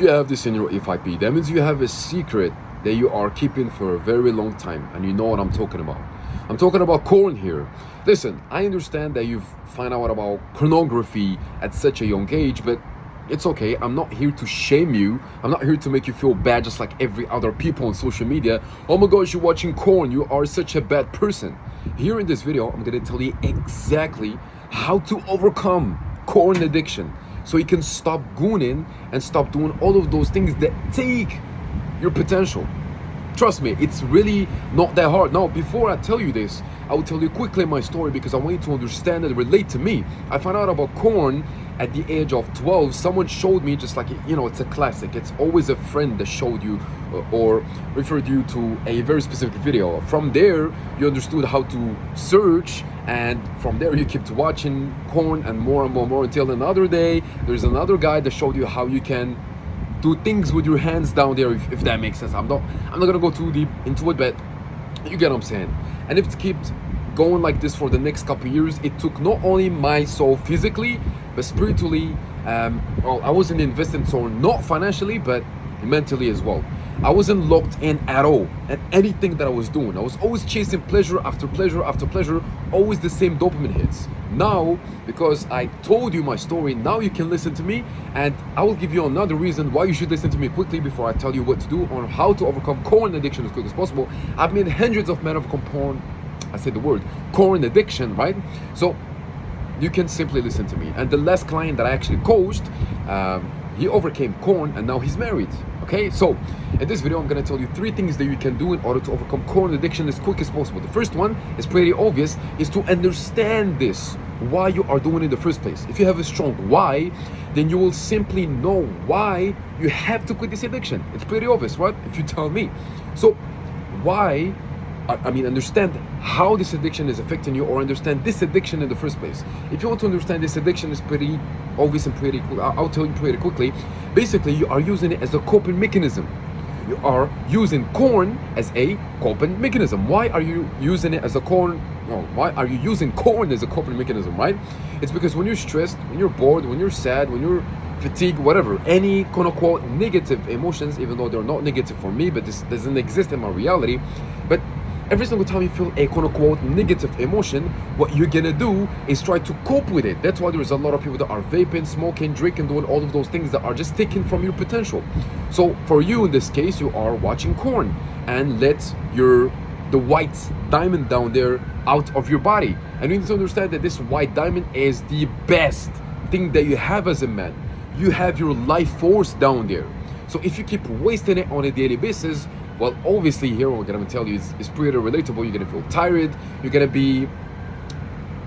you have this in your FIP, that means you have a secret that you are keeping for a very long time, and you know what I'm talking about. I'm talking about corn here. Listen, I understand that you've found out about pornography at such a young age, but it's okay. I'm not here to shame you. I'm not here to make you feel bad just like every other people on social media. Oh my gosh, you're watching corn. You are such a bad person. Here in this video, I'm going to tell you exactly how to overcome corn addiction so you can stop gooning and stop doing all of those things that take your potential. Trust me, it's really not that hard. Now, before I tell you this, I will tell you quickly my story because I want you to understand and relate to me. I found out about corn at the age of 12. Someone showed me, just like, you know, it's a classic. It's always a friend that showed you or referred you to a very specific video. From there, you understood how to search, and from there you kept watching corn and more until another day. There's another guy that showed you how you can do things with your hands down there, if that makes sense. I'm not gonna go too deep into it, but you get what I'm saying. And if it keeps going like this for the next couple of years, it took not only my soul physically but spiritually. Well, I wasn't investing, so not financially but mentally as well. I wasn't locked in at all at anything that I was doing. I was always chasing pleasure after pleasure after pleasure, always the same dopamine hits. Now, because I told you my story, now you can listen to me, and I will give you another reason why you should listen to me quickly before I tell you what to do on how to overcome corn addiction as quick as possible. I've made hundreds of men overcome corn addiction, right? So you can simply listen to me. And the last client that I actually coached, he overcame corn and now he's married. Okay, so in this video I'm gonna tell you 3 things that you can do in order to overcome corn addiction as quick as possible. The first one is pretty obvious, is to understand this, why you are doing it in the first place. If you have a strong why, then you will simply know why you have to quit this addiction. It's pretty obvious, right? If you tell me. So why, understand how this addiction is affecting you, or understand this addiction in the first place. If you want to understand this addiction, is pretty obvious and pretty cool. I'll tell you pretty quickly. Basically, you are using it as a coping mechanism. You are using corn as a coping mechanism. Why are you using it as a corn? No, why are you using corn as a coping mechanism, right? It's because when you're stressed, when you're bored, when you're sad, when you're fatigued, whatever, any quote unquote negative emotions, even though they're not negative for me, but this doesn't exist in my reality, but every single time you feel a quote unquote negative emotion, what you're gonna do is try to cope with it. That's why there's a lot of people that are vaping, smoking, drinking, doing all of those things that are just taken from your potential. So for you in this case, you are watching corn and let the white diamond down there out of your body. And you need to understand that this white diamond is the best thing that you have as a man. You have your life force down there. So if you keep wasting it on a daily basis, well, obviously here what I'm gonna tell you is pretty relatable. You're gonna feel tired, you're gonna be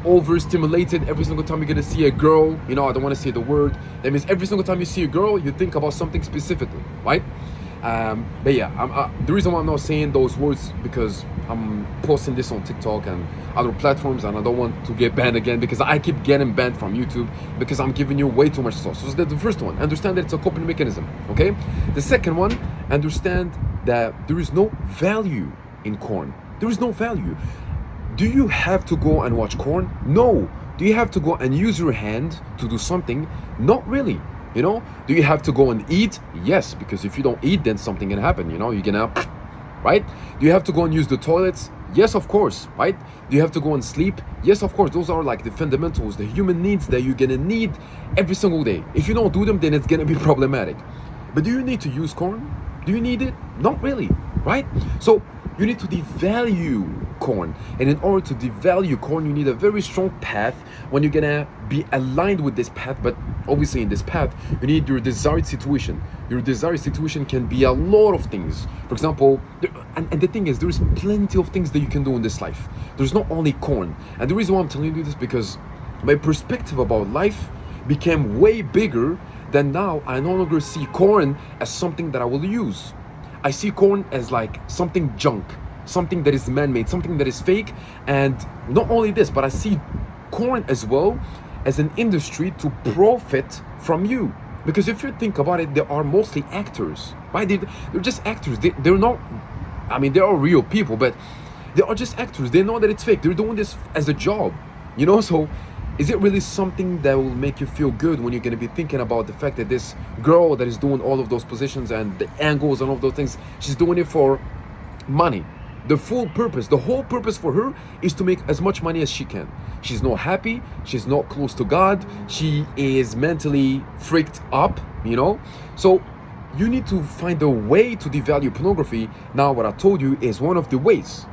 overstimulated every single time you're gonna see a girl. You know, I don't wanna say the word. That means every single time you see a girl, you think about something specifically, right? But yeah, the reason why I'm not saying those words because I'm posting this on TikTok and other platforms, and I don't want to get banned again because I keep getting banned from YouTube because I'm giving you way too much sauce. So that's the first one. Understand that it's a coping mechanism, okay? The second one, understand that there is no value in corn. There is no value. Do you have to go and watch corn? No. Do you have to go and use your hand to do something? Not really. You know, do you have to go and eat? Yes, because if you don't eat, then something can happen. You know, you're gonna, right? Do you have to go and use the toilets? Yes, of course, right? Do you have to go and sleep? Yes, of course. Those are like the fundamentals, the human needs that you're gonna need every single day. If you don't do them, then it's gonna be problematic. But do you need to use corn? Do you need it? Not really, right? So you need to devalue corn. And in order to devalue corn, you need a very strong path when you're gonna be aligned with this path. But obviously in this path, you need your desired situation. Your desired situation can be a lot of things. For example, and the thing is, there's plenty of things that you can do in this life. There's not only corn. And the reason why I'm telling you this, because my perspective about life became way bigger than now. I no longer see corn as something that I will use. I see corn as like something junk, something that is man-made, something that is fake. And not only this, but I see corn as well as an industry to profit from you. Because if you think about it, they are mostly actors, right? They're just actors. They're not, they are real people, but they are just actors. They know that it's fake. They're doing this as a job, you know? So Is it really something that will make you feel good when you're going to be thinking about the fact that this girl that is doing all of those positions and the angles and all of those things, she's doing it for money? The full purpose, the whole purpose for her is to make as much money as she can. She's not happy, she's not close to God, she is mentally freaked up, you know? So you need to find a way to devalue pornography. Now what I told you is one of the ways.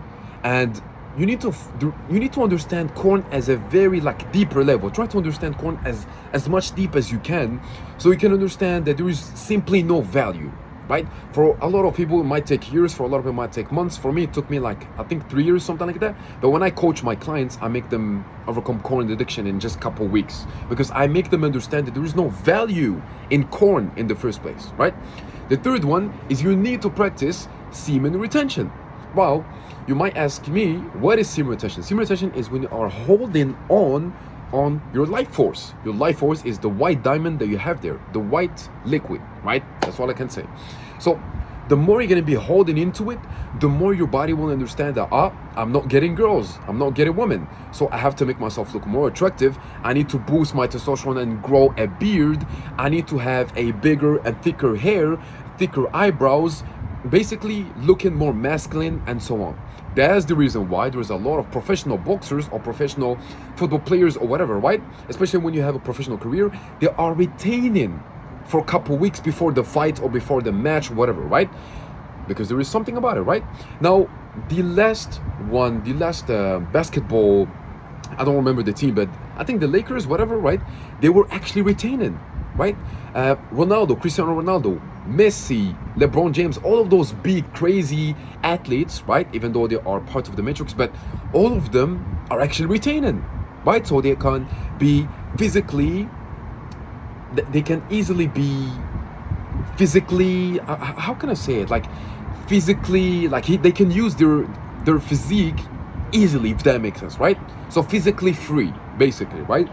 And you need to understand porn as a very like deeper level. Try to understand porn as much deep as you can, so you can understand that there is simply no value, right? For a lot of people it might take years, for a lot of people it might take months. For me it took me like I think 3 years, something like that. But when I coach my clients, I make them overcome porn addiction in just a couple weeks, because I make them understand that there is no value in porn in the first place, right? The third one is you need to practice semen retention. Well, you might ask me, what is semen retention? Semen retention is when you are holding on your life force. Your life force is the white diamond that you have there, the white liquid, right? That's all I can say. So the more you're going to be holding into it, the more your body will understand that, I'm not getting girls, I'm not getting women, so I have to make myself look more attractive. I need to boost my testosterone and grow a beard. I need to have a bigger and thicker hair, thicker eyebrows, basically looking more masculine and so on. That's the reason why there's a lot of professional boxers or professional football players or whatever, right? Especially when you have a professional career, they are retaining for a couple weeks before the fight or before the match, whatever, right? Because there is something about it, right? Now, the last basketball, I don't remember the team, but I think the Lakers, whatever, right? They were actually retaining, right? Ronaldo, Cristiano Ronaldo, Messi, LeBron James, all of those big crazy athletes, right? Even though they are part of the matrix, but all of them are actually retaining, right? So they can be physically, they can easily be physically, how can I say it? Like physically, like they can use their physique easily, if that makes sense, right? So physically free, basically, right?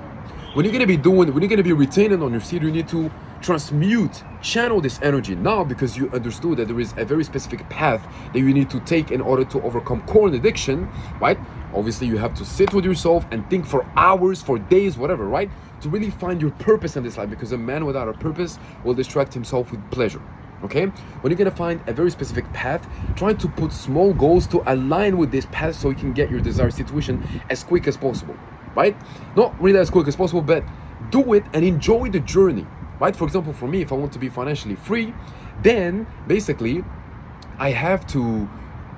When you're gonna be retaining on your seed, you need to transmute, channel this energy now, because you understood that there is a very specific path that you need to take in order to overcome porn addiction, right? Obviously, you have to sit with yourself and think for hours, for days, whatever, right? To really find your purpose in this life, because a man without a purpose will distract himself with pleasure. Okay, when you're gonna find a very specific path, try to put small goals to align with this path so you can get your desired situation as quick as possible, right? Not really as quick as possible, but do it and enjoy the journey, right? For example, for me, if I want to be financially free, then basically I have to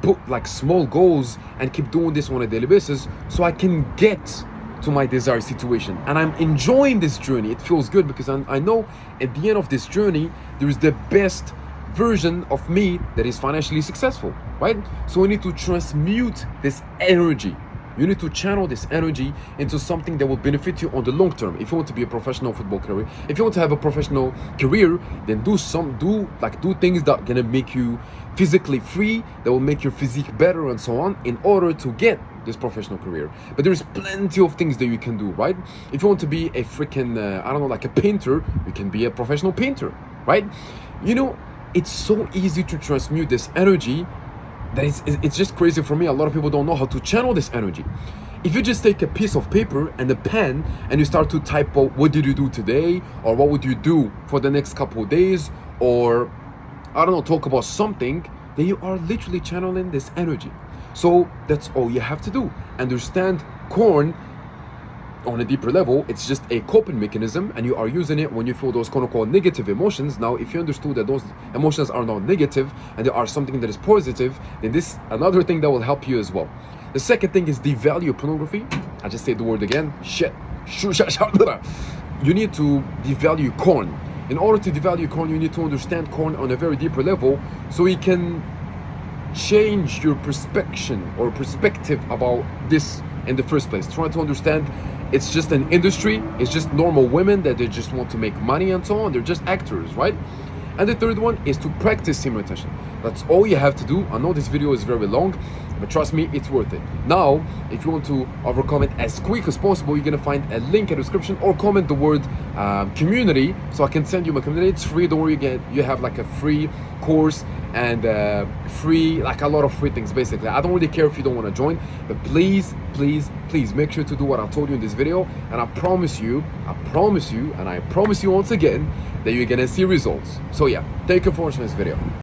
put like small goals and keep doing this on a daily basis so I can get to my desired situation. And I'm enjoying this journey. It feels good because I know at the end of this journey there is the best version of me that is financially successful, right? So we need to transmute this energy. You need to channel this energy into something that will benefit you on the long term. If you want to be a professional football career, if you want to have a professional career, then do things that are gonna make you physically free, that will make your physique better and so on, in order to get this professional career. But there's plenty of things that you can do, right? If you want to be a freaking I don't know, like a painter, you can be a professional painter, right? You know, it's so easy to transmute this energy that it's just crazy for me. A lot of people don't know how to channel this energy. If you just take a piece of paper and a pen and you start to type out what did you do today, or what would you do for the next couple of days, or I don't know, talk about something, then you are literally channeling this energy. So that's all you have to do. Understand porn on a deeper level. It's just a coping mechanism, and you are using it when you feel those quote-unquote negative emotions. Now, if you understood that those emotions are not negative and they are something that is positive, then this another thing that will help you as well. The second thing is devalue pornography. I just said the word again. You need to devalue porn. In order to devalue porn, you need to understand porn on a very deeper level, so you can change your perspective about this in the first place. Try to understand it's just an industry, it's just normal women that they just want to make money and so on. They're just actors, right? And the third one is to practice semen retention. That's all you have to do. I know this video is very long, but trust me, it's worth it. Now, if you want to overcome it as quick as possible, you're gonna find a link in the description, or comment the word community, so I can send you my community. It's free. Don't worry, you have like a free course and free, like a lot of free things basically. I don't really care if you don't want to join, but please make sure to do what I told you in this video, and I promise you, and I promise you once again that you're gonna see results. So yeah, thank you for watching this video.